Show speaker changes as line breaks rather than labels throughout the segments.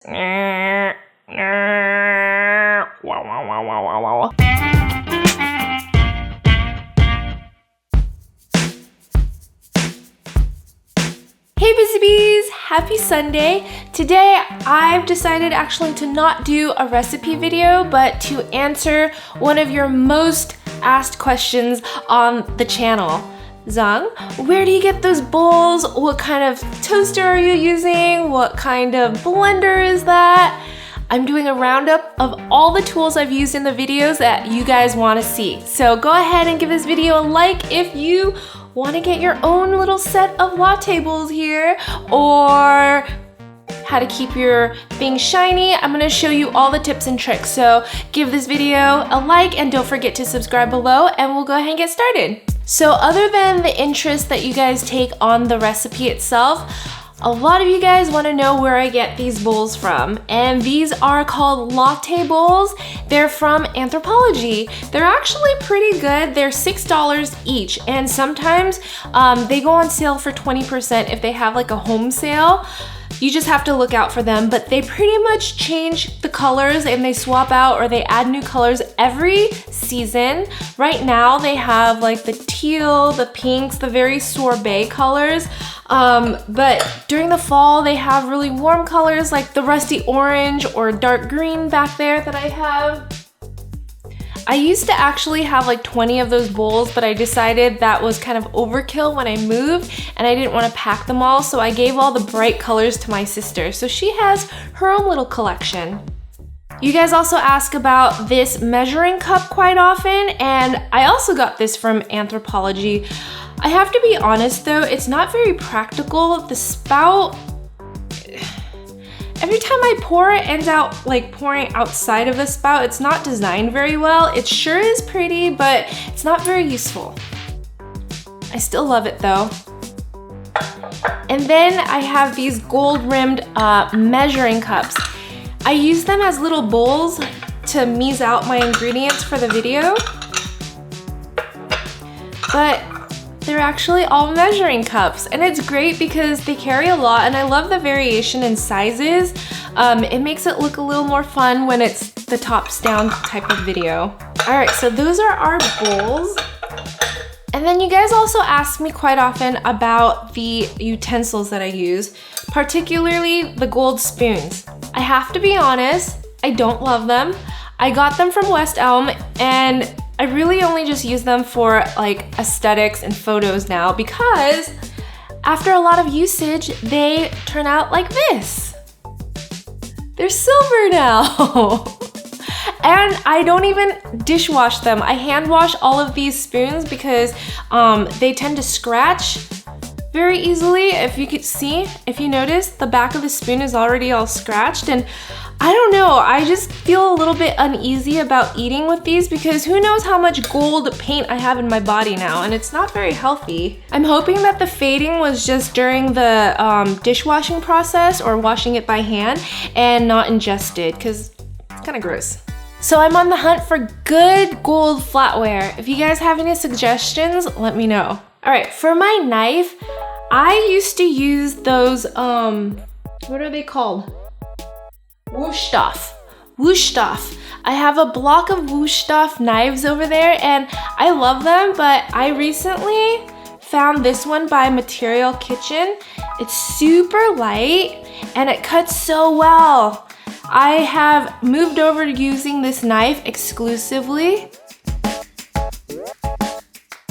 Hey Busy Bees! Happy Sunday! Today I've decided actually to not do a recipe video, but to answer one of your most asked questions on the channel. Zhang, where do you get those bowls? What kind of toaster are you using? What kind of blender is that? I'm doing a roundup of all the tools I've used in the videos that you guys want to see. So go ahead and give this video a like if you want to get your own little set of latte bowls here, or how to keep your thing shiny. I'm going to show you all the tips and tricks. So give this video a like and don't forget to subscribe below, and we'll go ahead and get started. So other than the interest that you guys take on the recipe itself, a lot of you guys want to know where I get these bowls from, and these are called latte bowls. They're from Anthropologie. They're actually pretty good. They're $6 each, and sometimes they go on sale for 20% if they have like a home sale. You just have to look out for them, but they pretty much change the colors and they swap out or they add new colors every season. Right now they have like the teal, the pinks, the very sorbet colors. But during the fall they have really warm colors like the rusty orange or dark green back there that I have. I used to actually have like 20 of those bowls, but I decided that was kind of overkill when I moved and I didn't want to pack them all, so I gave all the bright colors to my sister. So she has her own little collection. You guys also ask about this measuring cup quite often, and I also got this from Anthropologie. I have to be honest though, it's not very practical. The spout, every time I pour it ends out like pouring outside of the spout. It's not designed very well. It sure is pretty, but it's not very useful. I still love it though. And then I have these gold rimmed measuring cups. I use them as little bowls to measure out my ingredients for the video, but they're actually all measuring cups, and it's great because they carry a lot, and I love the variation in sizes. It makes it look a little more fun when it's the tops down type of video. All right, so those are our bowls. And then you guys also ask me quite often about the utensils that I use, particularly the gold spoons. I have to be honest, I don't love them. I got them from West Elm, and I really only just use them for like aesthetics and photos now, because after a lot of usage, they turn out like this. They're silver now. And I don't even dishwash them. I hand wash all of these spoons because they tend to scratch very easily. If you could see, if you notice, the back of the spoon is already all scratched, and I don't know, I just feel a little bit uneasy about eating with these because who knows how much gold paint I have in my body now, and it's not very healthy. I'm hoping that the fading was just during the dishwashing process or washing it by hand and not ingested, because it's kind of gross. So I'm on the hunt for good gold flatware. If you guys have any suggestions, let me know. All right, for my knife, I used to use those, what are they called? Wooshtoff. I have a block of Wooshtoff knives over there, and I love them, but I recently found this one by Material Kitchen. It's super light, and it cuts so well. I have moved over to using this knife exclusively.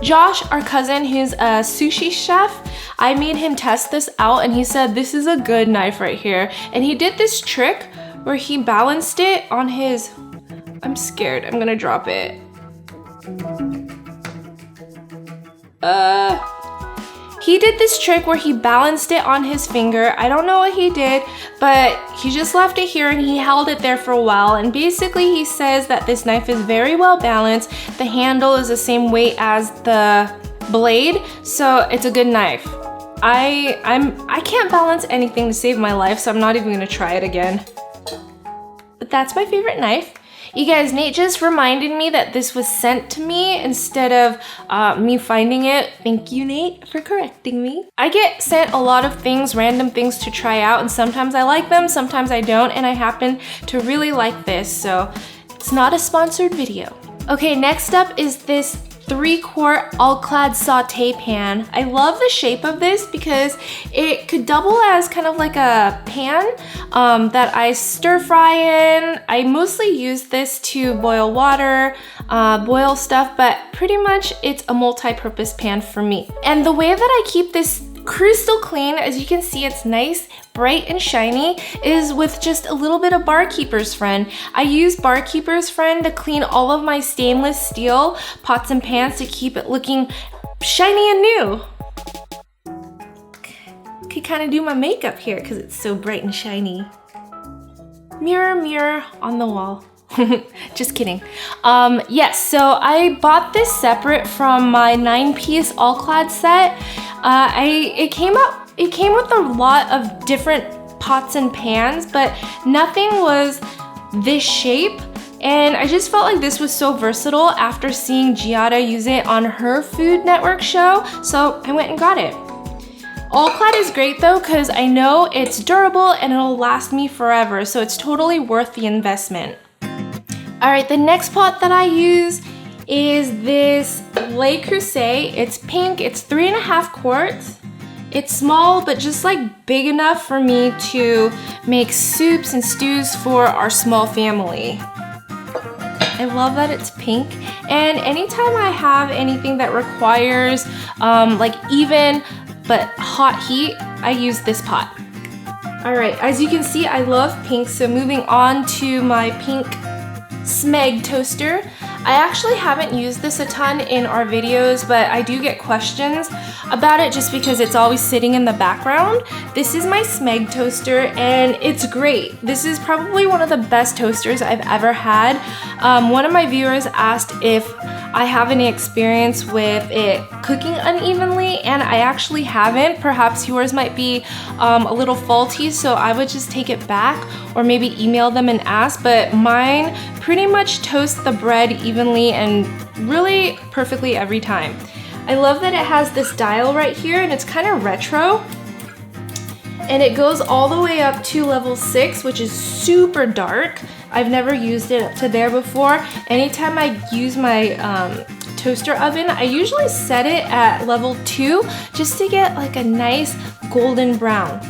Josh, our cousin, who's a sushi chef, I made him test this out, and he said this is a good knife right here. And he did this trick where he balanced it on his, I'm scared, I'm gonna drop it. He did this trick where he balanced it on his finger. I don't know what he did, but he just left it here and he held it there for a while. And basically he says that this knife is very well balanced. The handle is the same weight as the blade, so it's a good knife. I can't balance anything to save my life, so I'm not even gonna try it again. But that's my favorite knife. You guys, Nate just reminded me that this was sent to me instead of me finding it. Thank you, Nate, for correcting me. I get sent a lot of things, random things to try out, and sometimes I like them, sometimes I don't, and I happen to really like this, so it's not a sponsored video. Okay, next up is this 3-quart all-clad saute pan. I love the shape of this because it could double as kind of like a pan that I stir fry in. I mostly use this to boil water, boil stuff, but pretty much it's a multi-purpose pan for me. And the way that I keep this crystal clean, as you can see, it's nice, bright and shiny, is with just a little bit of Barkeeper's Friend. I use Barkeeper's Friend to clean all of my stainless steel pots and pans to keep it looking shiny and new. Could kind of do my makeup here because it's so bright and shiny. Mirror, mirror on the wall. Just kidding. Yes, so I bought this separate from my 9-piece all-clad set. It came with a lot of different pots and pans, but nothing was this shape. And I just felt like this was so versatile after seeing Giada use it on her Food Network show, so I went and got it. All-clad is great though, because I know it's durable and it'll last me forever, so it's totally worth the investment. Alright, the next pot that I use is this Le Creuset. It's pink, it's 3.5 quarts. It's small, but just like big enough for me to make soups and stews for our small family. I love that it's pink, and anytime I have anything that requires like even but hot heat, I use this pot. Alright, as you can see, I love pink, so moving on to my pink Smeg toaster. I actually haven't used this a ton in our videos, but I do get questions about it just because it's always sitting in the background. This is my Smeg toaster and it's great. This is probably one of the best toasters I've ever had. One of my viewers asked if I have any experience with it cooking unevenly, and I actually haven't. Perhaps yours might be a little faulty, so I would just take it back or maybe email them and ask, but mine pretty much toasts the bread evenly and really perfectly every time. I love that it has this dial right here, and it's kind of retro. And it goes all the way up to level 6, which is super dark. I've never used it up to there before. Anytime I use my toaster oven, I usually set it at level 2 just to get like a nice golden brown.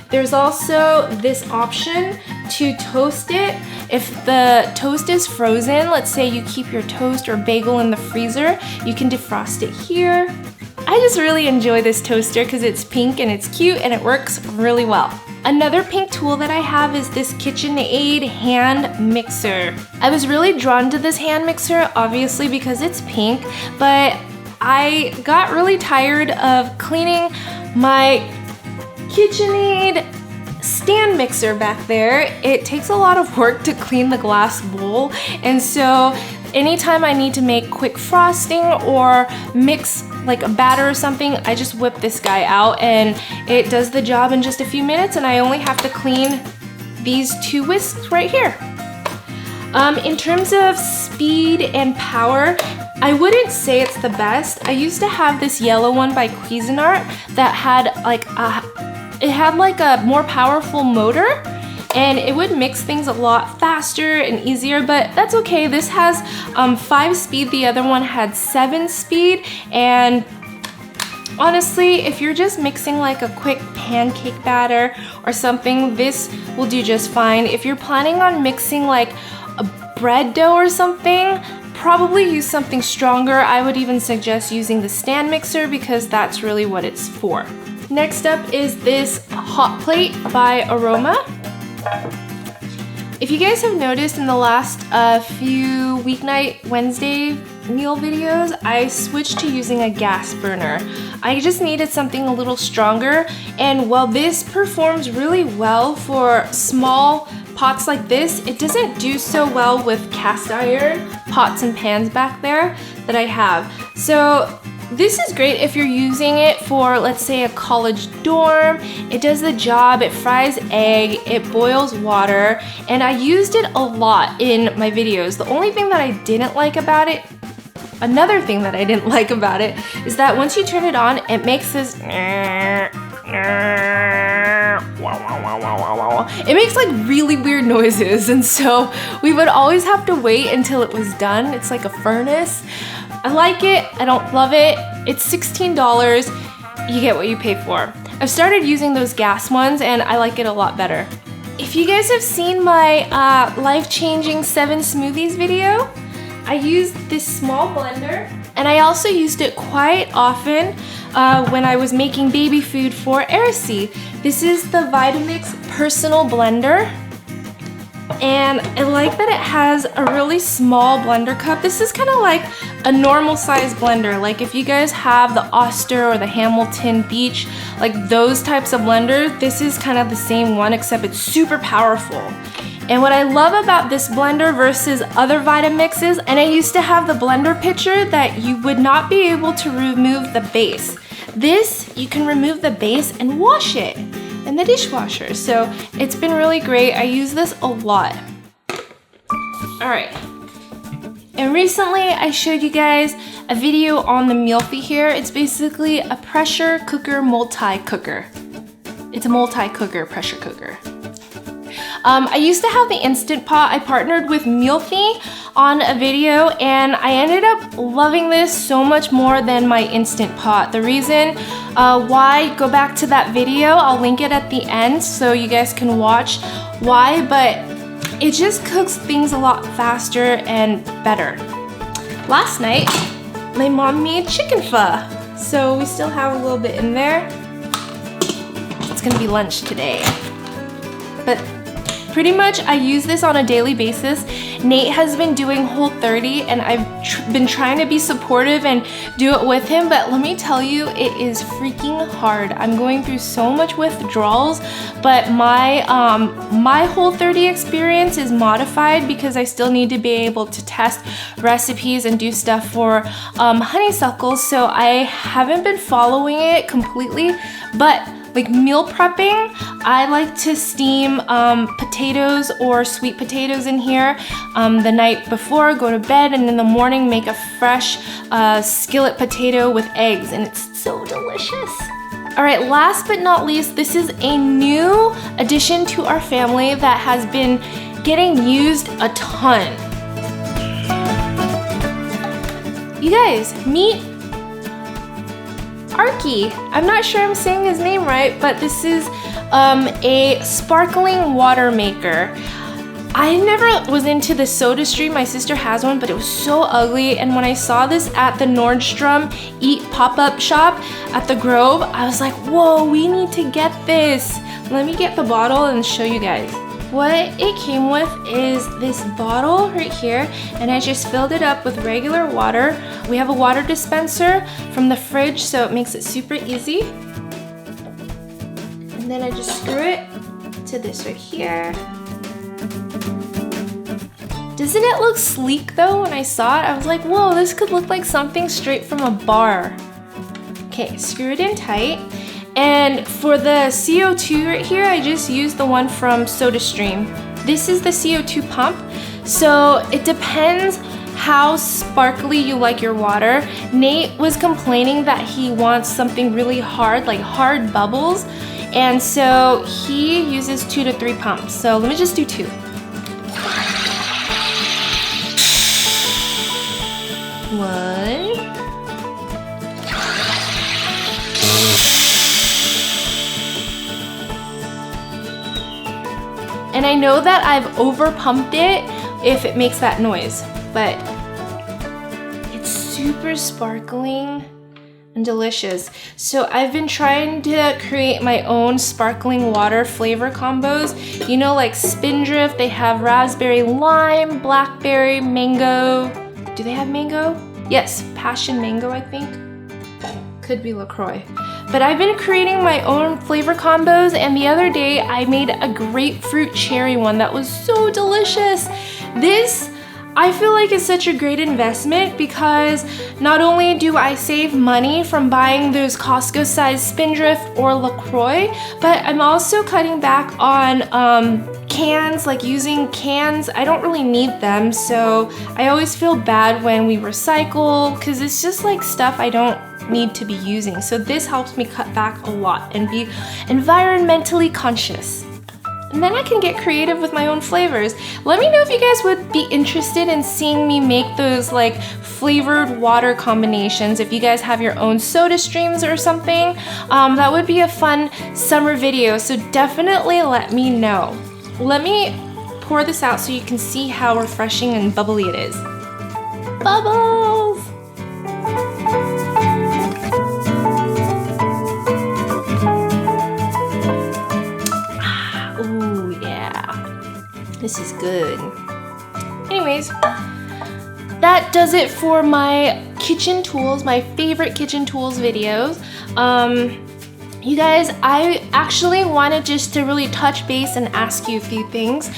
There's also this option to toast it. If the toast is frozen, let's say you keep your toast or bagel in the freezer, you can defrost it here. I just really enjoy this toaster because it's pink and it's cute and it works really well. Another pink tool that I have is this KitchenAid hand mixer. I was really drawn to this hand mixer, obviously because it's pink, but I got really tired of cleaning my KitchenAid stand mixer back there. It takes a lot of work to clean the glass bowl, and so anytime I need to make quick frosting or mix like a batter or something, I just whip this guy out and it does the job in just a few minutes, and I only have to clean these 2 whisks right here. In terms of speed and power, I wouldn't say it's the best. I used to have this yellow one by Cuisinart that had like a more powerful motor, and it would mix things a lot faster and easier, but that's okay. This has 5 speed, the other one had 7 speed, and honestly, if you're just mixing like a quick pancake batter or something, this will do just fine. If you're planning on mixing like a bread dough or something, probably use something stronger. I would even suggest using the stand mixer because that's really what it's for. Next up is this Hotplate by Aroma. If you guys have noticed in the last few weeknight Wednesday meal videos, I switched to using a gas burner. I just needed something a little stronger, and while this performs really well for small pots like this, it doesn't do so well with cast iron pots and pans back there that I have. So This is great if you're using it for, let's say, a college dorm. It does the job, it fries egg, it boils water, and I used it a lot in my videos. The only thing that I didn't like about it, another thing that I didn't like about it, is that once you turn it on, it makes this, it makes like really weird noises, and so we would always have to wait until it was done. It's like a furnace. I like it, I don't love it. It's $16, you get what you pay for. I've started using those gas ones and I like it a lot better. If you guys have seen my life-changing 7 smoothies video, I used this small blender, and I also used it quite often when I was making baby food for Erisi. This is the Vitamix Personal Blender. And I like that it has a really small blender cup. This is kind of like a normal size blender. Like if you guys have the Oster or the Hamilton Beach, like those types of blenders, this is kind of the same one, except it's super powerful. And what I love about this blender versus other Vitamixes, and I used to have the blender pitcher that you would not be able to remove the base. This, you can remove the base and wash it in the dishwasher. So it's been really great. I use this a lot. All right. And recently I showed you guys a video on the Mealfie here. It's basically a pressure cooker multi-cooker. It's a multi-cooker pressure cooker. I used to have the Instant Pot. I partnered with Mealfie on a video and I ended up loving this so much more than my Instant Pot. The reason why, go back to that video. I'll link it at the end so you guys can watch why, but it just cooks things a lot faster and better. Last night, my mom made chicken pho. So we still have a little bit in there. It's gonna be lunch today. But pretty much I use this on a daily basis. Nate has been doing Whole30 and I've been trying to be supportive and do it with him, but let me tell you, it is freaking hard. I'm going through so much withdrawals, but my my Whole30 experience is modified because I still need to be able to test recipes and do stuff for Honeysuckle, so I haven't been following it completely, but like meal prepping, I like to steam potatoes or sweet potatoes in here the night before, go to bed, and in the morning make a fresh skillet potato with eggs, and it's so delicious. All right, last but not least, this is a new addition to our family that has been getting used a ton. You guys, meet Arky. I'm not sure I'm saying his name right, but this is a sparkling water maker. I never was into the SodaStream. My sister has one, but it was so ugly. And when I saw this at the Nordstrom Eat pop-up shop at the Grove, I was like, whoa, we need to get this. Let me get the bottle and show you guys. What it came with is this bottle right here, and I just filled it up with regular water. We have a water dispenser from the fridge, so it makes it super easy. And then I just screw it to this right here. Doesn't it look sleek though? When I saw it, I was like, whoa, this could look like something straight from a bar. Okay, screw it in tight. And for the CO2 right here, I just used the one from SodaStream. This is the CO2 pump, so it depends how sparkly you like your water. Nate was complaining that he wants something really hard, like hard bubbles, and so he uses 2 to 3 pumps. So let me just do 2. 1. And I know that I've over pumped it if it makes that noise, but it's super sparkling and delicious. So I've been trying to create my own sparkling water flavor combos. You know, like Spindrift, they have raspberry lime, blackberry, mango. Do they have mango? Yes, passion mango, I think. Could be LaCroix. But I've been creating my own flavor combos, and the other day I made a grapefruit cherry one that was so delicious. This, I feel like it's such a great investment because not only do I save money from buying those Costco-sized Spindrift or LaCroix, but I'm also cutting back on cans, like using cans. I don't really need them, so I always feel bad when we recycle because it's just like stuff I don't need to be using. So this helps me cut back a lot and be environmentally conscious. And then I can get creative with my own flavors. Let me know if you guys would be interested in seeing me make those like flavored water combinations. If you guys have your own SodaStreams or something, that would be a fun summer video. So definitely let me know. Let me pour this out so you can see how refreshing and bubbly it is. Bubbles! This is good. Anyways, that does it for my kitchen tools, my favorite kitchen tools videos. You guys, I actually wanted just to really touch base and ask you a few things.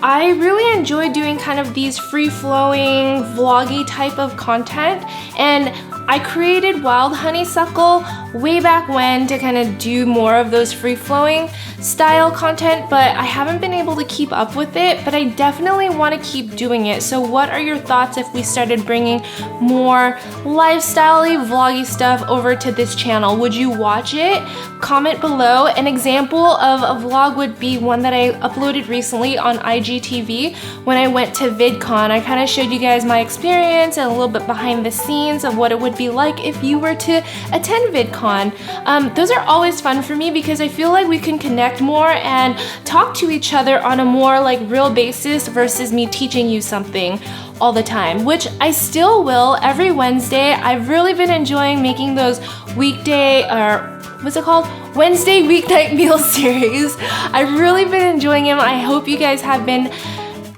I really enjoy doing kind of these free-flowing, vloggy type of content, and I created Wild Honeysuckle way back when to kind of do more of those free-flowing style content, but I haven't been able to keep up with it, but I definitely want to keep doing it. So what are your thoughts if we started bringing more lifestyle-y, vloggy stuff over to this channel? Would you watch it? Comment below. An example of a vlog would be one that I uploaded recently on IGTV when I went to VidCon. I kind of showed you guys my experience and a little bit behind the scenes of what it would be like if you were to attend VidCon. Those are always fun for me because I feel like we can connect more and talk to each other on a more like real basis versus me teaching you something all the time, which I still will every Wednesday. I've really been enjoying making those weekday, or what's it called? Wednesday weeknight meal series. I've really been enjoying them. I hope you guys have been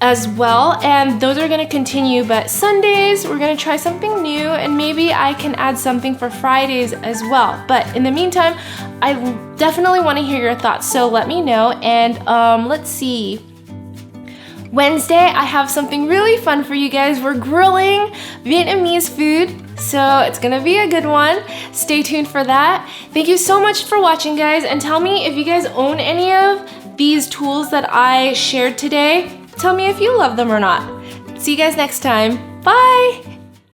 as well, and those are gonna continue, but Sundays we're gonna try something new, and maybe I can add something for Fridays as well. But in the meantime, I definitely want to hear your thoughts, so let me know. And let's see, Wednesday I have something really fun for you guys. We're grilling Vietnamese food, so it's gonna be a good one. Stay tuned for that. Thank you so much for watching, guys, and tell me if you guys own any of these tools that I shared today. Tell me if you love them or not. See you guys next time. Bye!